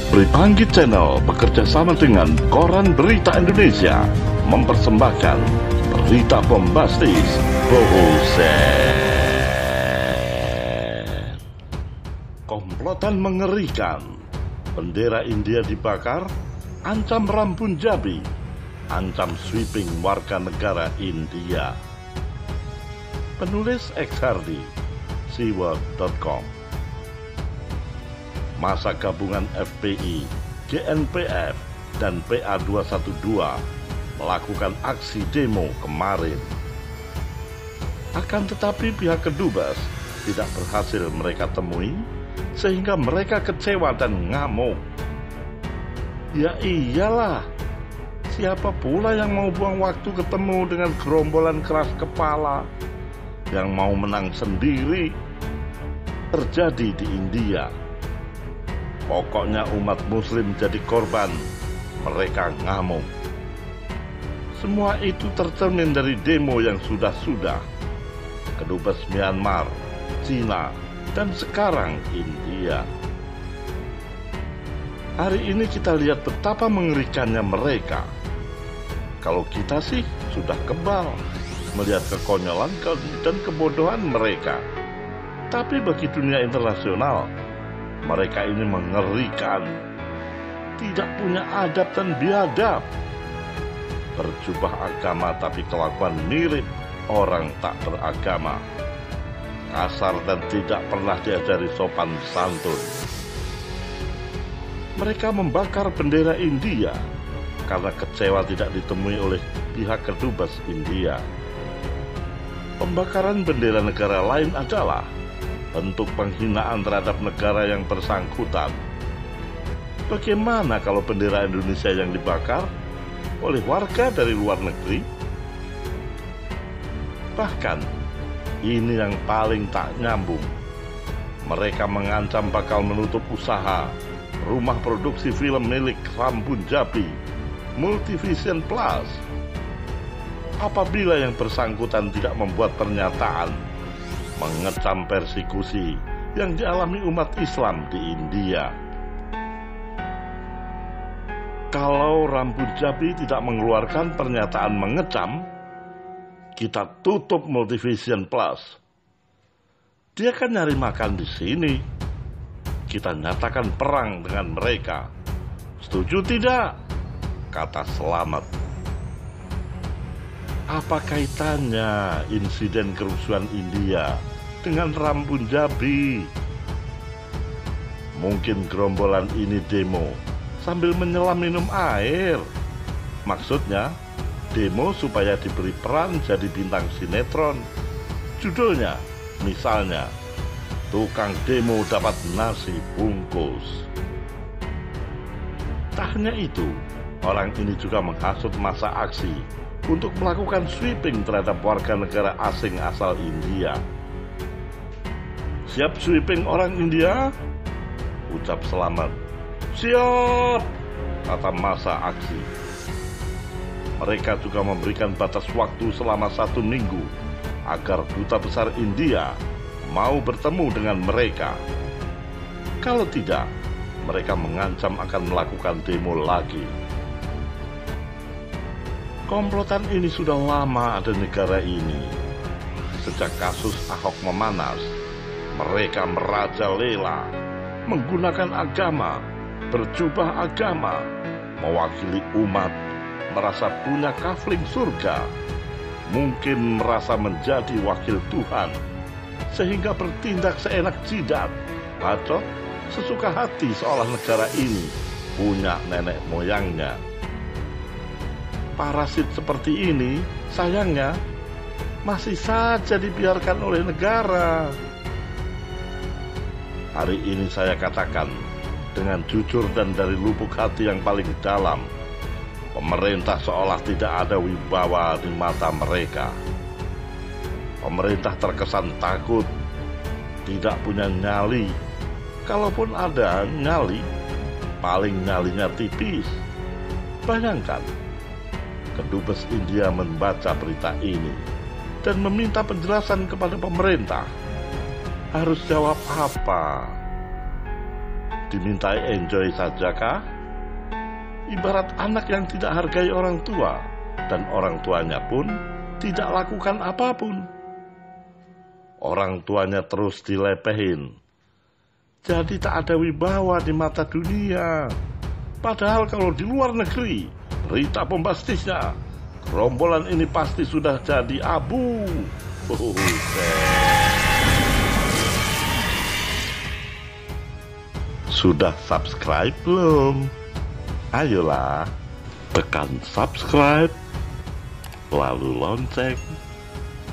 Bripanggi Channel bekerja sama dengan Koran Berita Indonesia mempersembahkan berita bombastis Bohuset. Komplotan mengerikan, bendera India dibakar, ancam Ram Punjabi, ancam sweeping warga negara India. Penulis X Hardy, seaworld.com. Masa gabungan FPI, GNPF, dan PA212 melakukan aksi demo kemarin. Akan tetapi pihak Kedubes tidak berhasil mereka temui, sehingga mereka kecewa dan ngamuk. Ya iyalah, siapa pula yang mau buang waktu ketemu dengan gerombolan keras kepala yang mau menang sendiri? Terjadi di India. Pokoknya umat muslim jadi korban, mereka ngamuk. Semua itu tercermin dari demo yang sudah-sudah. Kedubes Myanmar, Cina, dan sekarang India. Hari ini kita lihat betapa mengerikannya mereka. Kalau kita sih sudah kebal melihat kekonyolan dan kebodohan mereka. Tapi bagi dunia internasional, mereka ini mengerikan, tidak punya adab dan biadab. Berjubah agama tapi kelakuan mirip orang tak beragama. Kasar dan tidak pernah diajari sopan santun. Mereka membakar bendera India karena kecewa tidak ditemui oleh pihak Kedubes India. Pembakaran bendera negara lain adalah bentuk penghinaan terhadap negara yang bersangkutan. Bagaimana kalau bendera Indonesia yang dibakar oleh warga dari luar negeri? Bahkan, ini yang paling tak nyambung. Mereka mengancam bakal menutup usaha rumah produksi film milik Ram Punjabi, Multivision Plus, apabila yang bersangkutan tidak membuat pernyataan mengecam persekusi yang dialami umat Islam di India. Kalau Ram Punjabi tidak mengeluarkan pernyataan mengecam, kita tutup Multivision Plus. Dia kan nyari makan di sini. Kita nyatakan perang dengan mereka. Setuju tidak? Kata Selamat. Apa kaitannya insiden kerusuhan India dengan Ram Punjabi? Mungkin gerombolan ini demo sambil menyelam minum air. Maksudnya, demo supaya diberi peran jadi bintang sinetron. Judulnya, misalnya, tukang demo dapat nasi bungkus. Tak hanya itu, orang ini juga menghasut massa aksi untuk melakukan sweeping terhadap warga negara asing asal India. Siap sweeping orang India? Ucap Selamat. Siap, kata massa aksi. Mereka juga memberikan batas waktu selama 1 minggu agar Duta Besar India mau bertemu dengan mereka. Kalau tidak, mereka mengancam akan melakukan demo lagi. Komplotan ini sudah lama ada di negara ini. Sejak kasus Ahok memanas, mereka merajalela, menggunakan agama, berjubah agama, mewakili umat, merasa punya kafling surga, mungkin merasa menjadi wakil Tuhan, sehingga bertindak seenak jidat, bacot, sesuka hati seolah negara ini punya nenek moyangnya. Parasit seperti ini, sayangnya, masih saja dibiarkan oleh negara. Hari ini saya katakan, dengan jujur dan dari lubuk hati yang paling dalam, pemerintah seolah tidak ada wibawa di mata mereka. Pemerintah terkesan takut, tidak punya nyali. Kalaupun ada nyali, paling nyalinya tipis. Bayangkan, Kedubes India membaca berita ini dan meminta penjelasan kepada pemerintah. Harus jawab apa? dimintai enjoy saja kah? Ibarat anak yang tidak hargai orang tua, dan orang tuanya pun tidak lakukan apapun. Orang tuanya terus dilepehin, jadi tak ada wibawa di mata dunia. Padahal kalau di luar negeri, berita bombastisnya, gerombolan ini pasti sudah jadi abu. Sudah subscribe belum? Ayolah, tekan subscribe, lalu lonceng.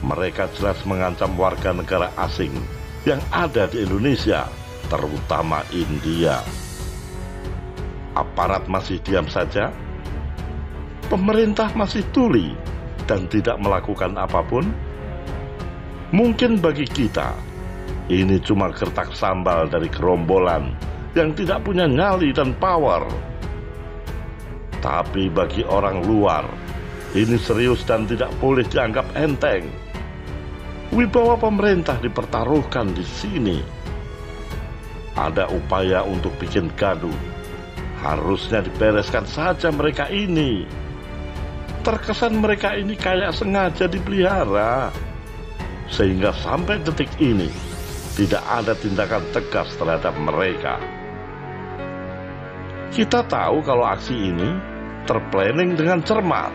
Mereka jelas mengancam warga negara asing yang ada di Indonesia, terutama India. Aparat masih diam saja, pemerintah masih tuli dan tidak melakukan apapun. Mungkin bagi kita, ini cuma gertak sambal dari gerombolan yang tidak punya nyali dan power. Tapi bagi orang luar, ini serius dan tidak boleh dianggap enteng. Wibawa pemerintah dipertaruhkan di sini. Ada upaya untuk bikin gaduh. Harusnya dibereskan saja mereka ini. Terkesan mereka ini kayak sengaja dipelihara. Sehingga sampai detik ini, tidak ada tindakan tegas terhadap mereka. Kita tahu kalau aksi ini terplanning dengan cermat,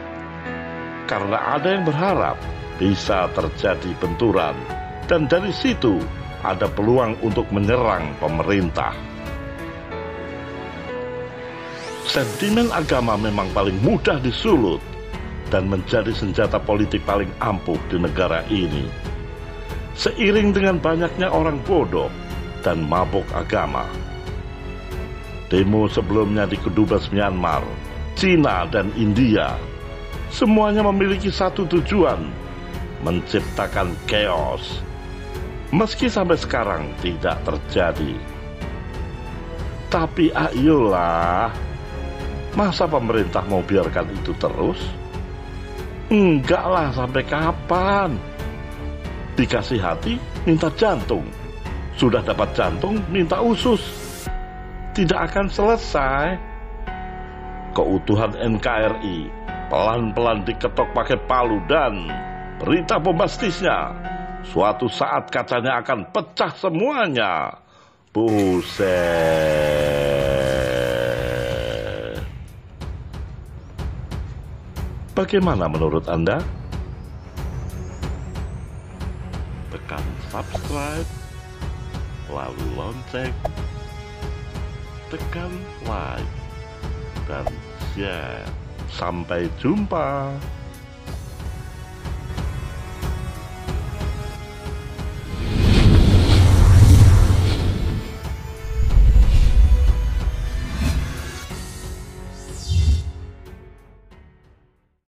karena ada yang berharap bisa terjadi benturan, dan dari situ ada peluang untuk menyerang pemerintah. Sentimen agama memang paling mudah disulut dan menjadi senjata politik paling ampuh di negara ini. Seiring dengan banyaknya orang bodoh dan mabuk agama. Demo sebelumnya di Kedubes Myanmar, Cina dan India, semuanya memiliki satu tujuan, menciptakan chaos. Meski sampai sekarang tidak terjadi. Tapi ayolah, masa pemerintah mau biarkan itu terus? Enggak lah, sampai kapan? Dikasih hati, minta jantung. Sudah dapat jantung, minta usus. Tidak akan selesai. Keutuhan NKRI pelan-pelan diketok pakai palu, dan berita bombastisnya, suatu saat kacanya akan pecah semuanya. Buset. Bagaimana menurut Anda? Tekan subscribe, lalu lonceng, tekan like, dan share. Sampai jumpa.